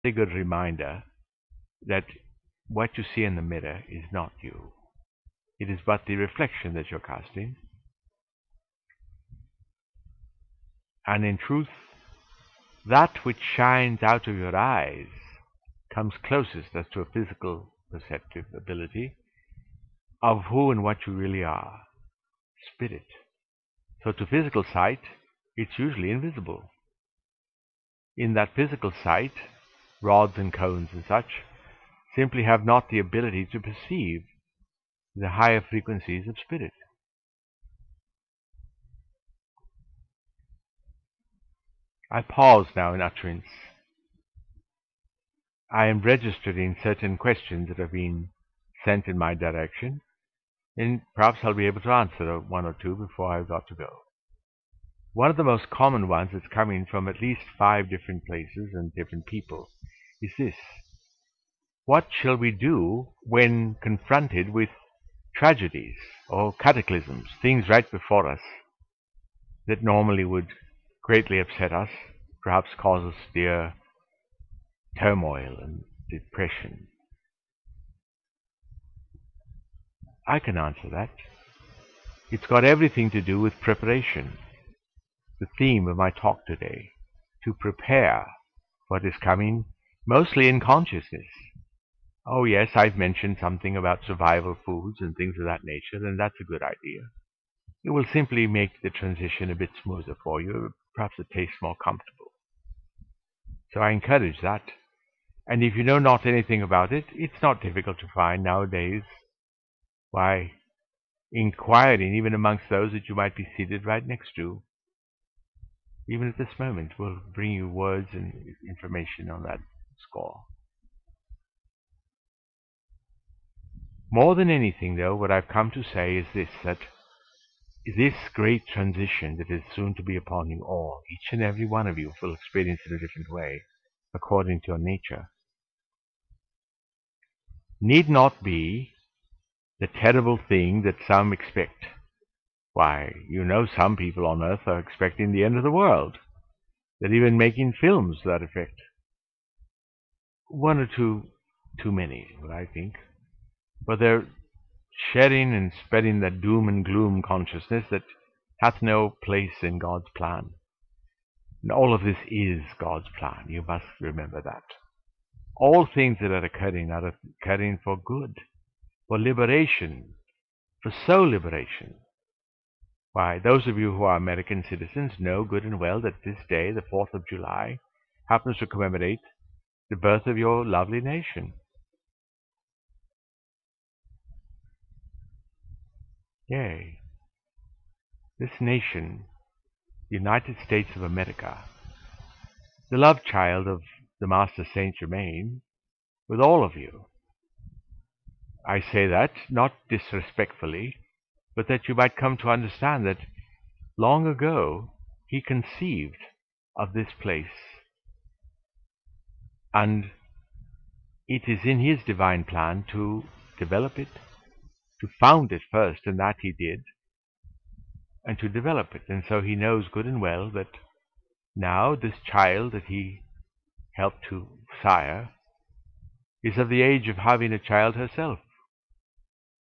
a good reminder that what you see in the mirror is not you. It is but the reflection that you're casting. And in truth, that which shines out of your eyes comes closest as to a physical perceptive ability of who and what you really are, spirit. So to physical sight, it's usually invisible. In that physical sight, rods and cones and such simply have not the ability to perceive the higher frequencies of spirit. I pause now in utterance. I am registering certain questions that have been sent in my direction, and perhaps I'll be able to answer one or two before I've got to go. One of the most common ones that's coming from at least 5 different places and different people is this: what shall we do when confronted with tragedies or cataclysms, things right before us that normally would greatly upset us, perhaps cause us dear turmoil and depression? I can answer that. It's got everything to do with preparation. The theme of my talk today, to prepare what is coming, mostly in consciousness. Oh yes, I've mentioned something about survival foods and things of that nature, and that's a good idea. It will simply make the transition a bit smoother for you, perhaps a taste more comfortable. So I encourage that. And if you know not anything about it, it's not difficult to find nowadays. Why, inquiring even amongst those that you might be seated right next to, even at this moment, will bring you words and information on that score. More than anything, though, what I've come to say is this, that this great transition that is soon to be upon you all, each and every one of you will experience it in a different way, according to your nature, need not be the terrible thing that some expect. Why, you know, some people on earth are expecting the end of the world. They're even making films to that effect. One or two too many, I think. But they're sharing and spreading that doom and gloom consciousness that hath no place in God's plan. And all of this is God's plan. You must remember that. All things that are occurring for good, for liberation, for soul liberation. Why, those of you who are American citizens know good and well that this day, the 4th of July, happens to commemorate the birth of your lovely nation. Yea, this nation, the United States of America, the love child of the Master Saint Germain, with all of you. I say that not disrespectfully, but that you might come to understand that long ago he conceived of this place, and it is in his divine plan to develop it, to found it first, and that he did, and to develop it. And so he knows good and well that now this child that he helped to sire is of the age of having a child herself.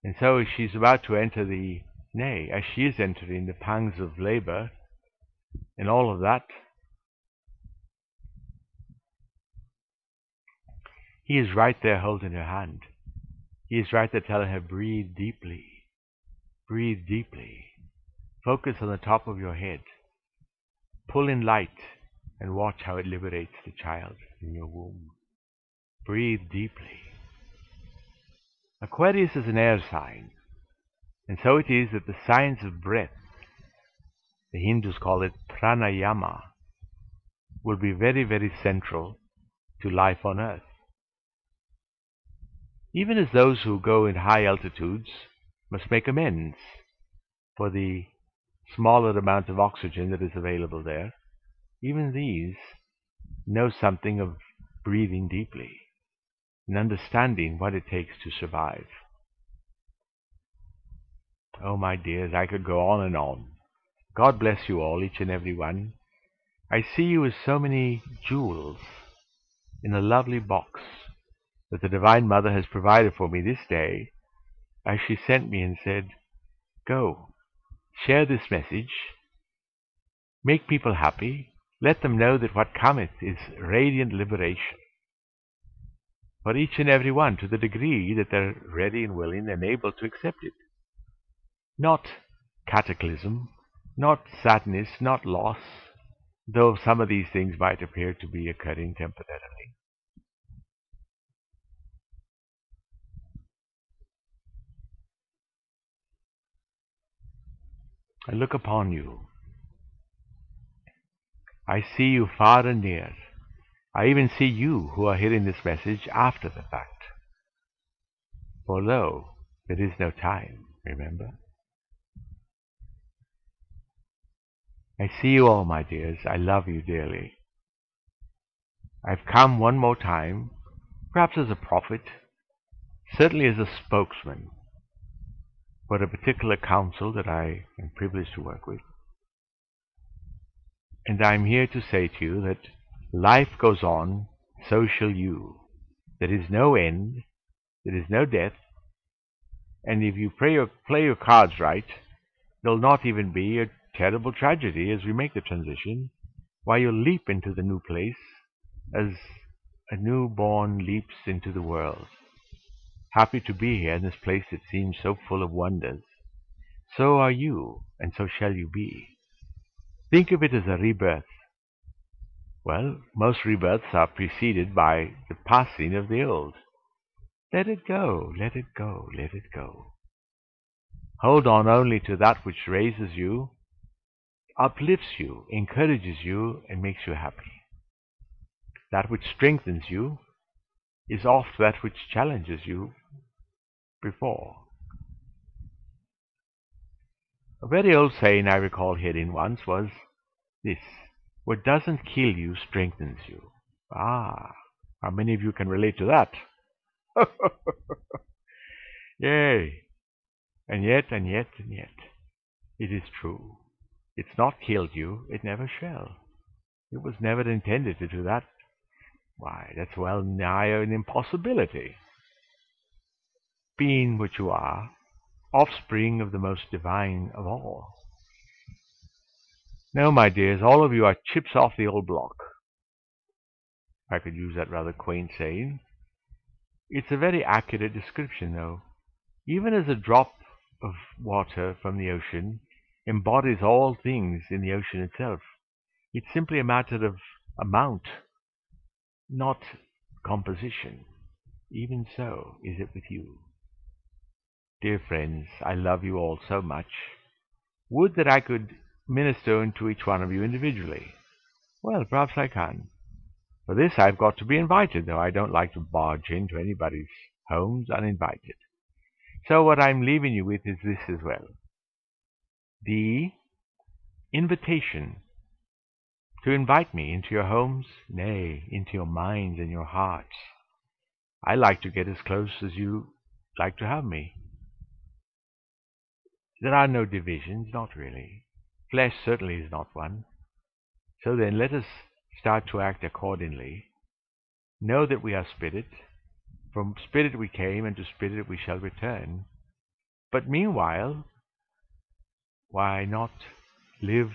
And so as she's about to enter as she is entering the pangs of labor and all of that, he is right there holding her hand. He is right there telling her, breathe deeply, breathe deeply. Focus on the top of your head. Pull in light and watch how it liberates the child in your womb. Breathe deeply. Aquarius is an air sign, and so it is that the science of breath, the Hindus call it pranayama, will be very, very central to life on earth. Even as those who go in high altitudes must make amends for the smaller amount of oxygen that is available there, even these know something of breathing deeply and understanding what it takes to survive. Oh, my dears, I could go on and on. God bless you all, each and every one. I see you as so many jewels, in a lovely box that the Divine Mother has provided for me this day, as she sent me and said, "Go, share this message, make people happy, let them know that what cometh is radiant liberation for each and every one to the degree that they're ready and willing and able to accept it. Not cataclysm, not sadness, not loss, though some of these things might appear to be occurring temporarily. I look upon you. I see you far and near. I even see you who are hearing this message after the fact. For lo, there is no time, remember? I see you all, my dears. I love you dearly. I've come one more time, perhaps as a prophet, certainly as a spokesman for a particular council that I am privileged to work with. And I'm here to say to you that life goes on, so shall you. There is no end, there is no death, and if you play your cards right, there'll not even be a terrible tragedy as we make the transition, while you'll leap into the new place as a newborn leaps into the world. Happy to be here in this place that seems so full of wonders. So are you, and so shall you be. Think of it as a rebirth. Well, most rebirths are preceded by the passing of the old. Let it go, let it go, let it go. Hold on only to that which raises you, uplifts you, encourages you, and makes you happy. That which strengthens you is oft that which challenges you before. A very old saying I recall hearing once was this: what doesn't kill you strengthens you. Ah, how many of you can relate to that? Yay! And yet, it is true. It's not killed you, it never shall. It was never intended to do that. Why, that's well nigh an impossibility. Being what you are, offspring of the most divine of all. No, my dears, all of you are chips off the old block. I could use that rather quaint saying. It's a very accurate description, though. Even as a drop of water from the ocean embodies all things in the ocean itself, it's simply a matter of amount, not composition. Even so is it with you. Dear friends, I love you all so much. Would that I could minister unto each one of you individually. Well, perhaps I can. For this I've got to be invited, though I don't like to barge into anybody's homes uninvited. So what I'm leaving you with is this as well. The invitation to invite me into your homes, nay, into your minds and your hearts. I like to get as close as you like to have me. There are no divisions, not really. Flesh certainly is not one. So then let us start to act accordingly. Know that we are spirit. From spirit we came, and to spirit we shall return. But meanwhile, why not live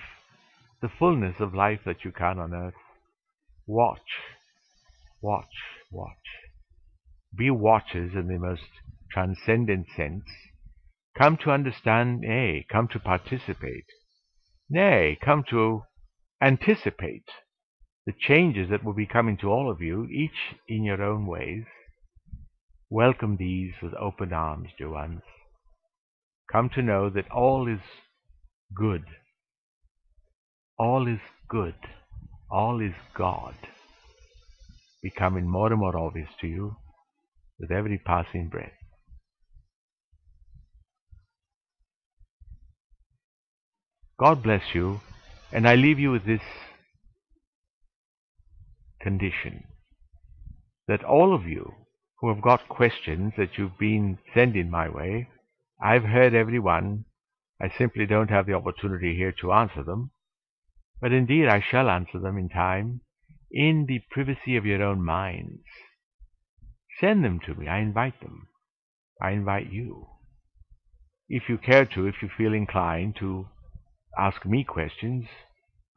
the fullness of life that you can on earth? Watch, watch, watch. Be watchers in the most transcendent sense. Come to understand, nay, come to participate. Nay, come to anticipate the changes that will be coming to all of you, each in your own ways. Welcome these with open arms, dear ones. Come to know that all is good. All is good. All is God. Becoming more and more obvious to you with every passing breath. God bless you, and I leave you with this condition, that all of you who have got questions that you've been sending my way, I've heard every one. I simply don't have the opportunity here to answer them, but indeed I shall answer them in time, in the privacy of your own minds. Send them to me. I invite them. I invite you. If you care to, if you feel inclined to ask me questions,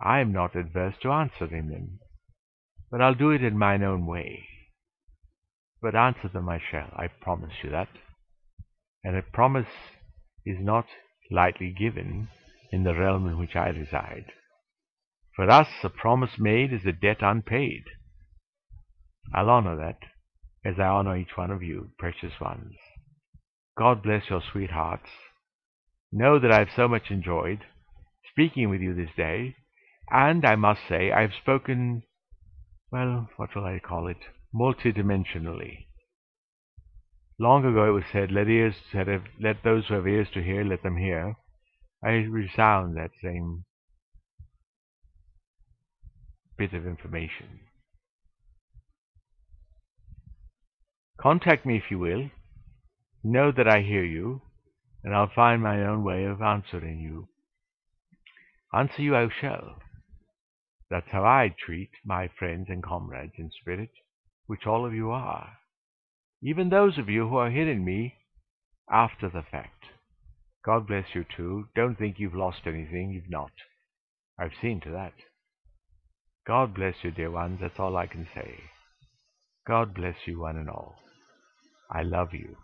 I am not adverse to answering them. But I'll do it in mine own way. But answer them I shall, I promise you that. And a promise is not lightly given in the realm in which I reside. For us, a promise made is a debt unpaid. I'll honor that, as I honor each one of you, precious ones. God bless your sweethearts. Know that I've so much enjoyed speaking with you this day, and I must say I've spoken, well, what will I call it, multidimensionally. Long ago it was said, let those who have ears to hear, let them hear. I resound that same bit of information. Contact me if you will. Know that I hear you, and I'll find my own way of answering you. Answer you I shall. That's how I treat my friends and comrades in spirit, which all of you are. Even those of you who are hearing me after the fact. God bless you too. Don't think you've lost anything. You've not. I've seen to that. God bless you, dear ones. That's all I can say. God bless you one and all. I love you.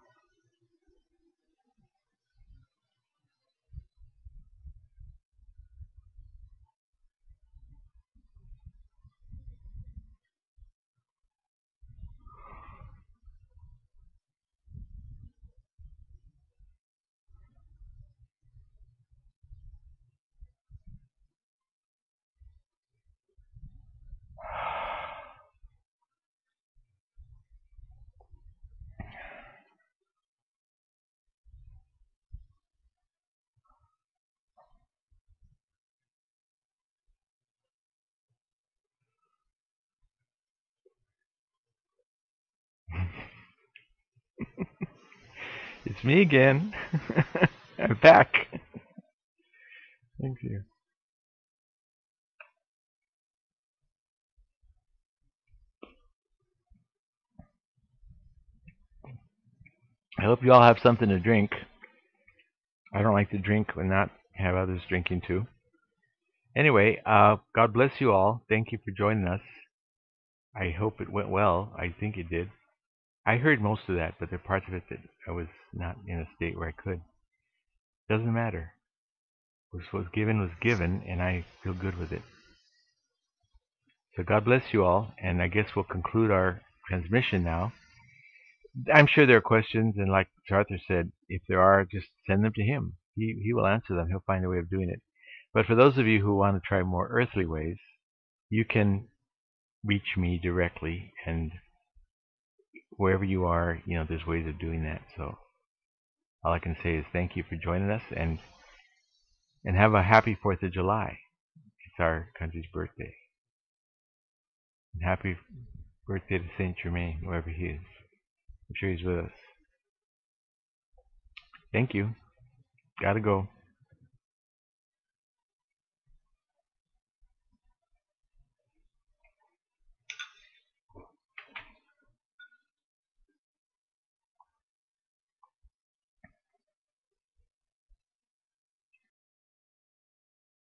It's me again. I'm back. Thank you. I hope you all have something to drink. I don't like to drink and not have others drinking too. Anyway, God bless you all. Thank you for joining us. I hope it went well. I think it did. I heard most of that, but there are parts of it that I was not in a state where I could. Doesn't matter. What was given, and I feel good with it. So God bless you all, and I guess we'll conclude our transmission now. I'm sure there are questions, and like Arthur said, if there are, just send them to him. He will answer them. He'll find a way of doing it. But for those of you who want to try more earthly ways, you can reach me directly, and wherever you are, there's ways of doing that. So all I can say is thank you for joining us, and have a happy 4th of July. It's our country's birthday. And happy birthday to Saint Germain, wherever he is. I'm sure he's with us. Thank you. Gotta go.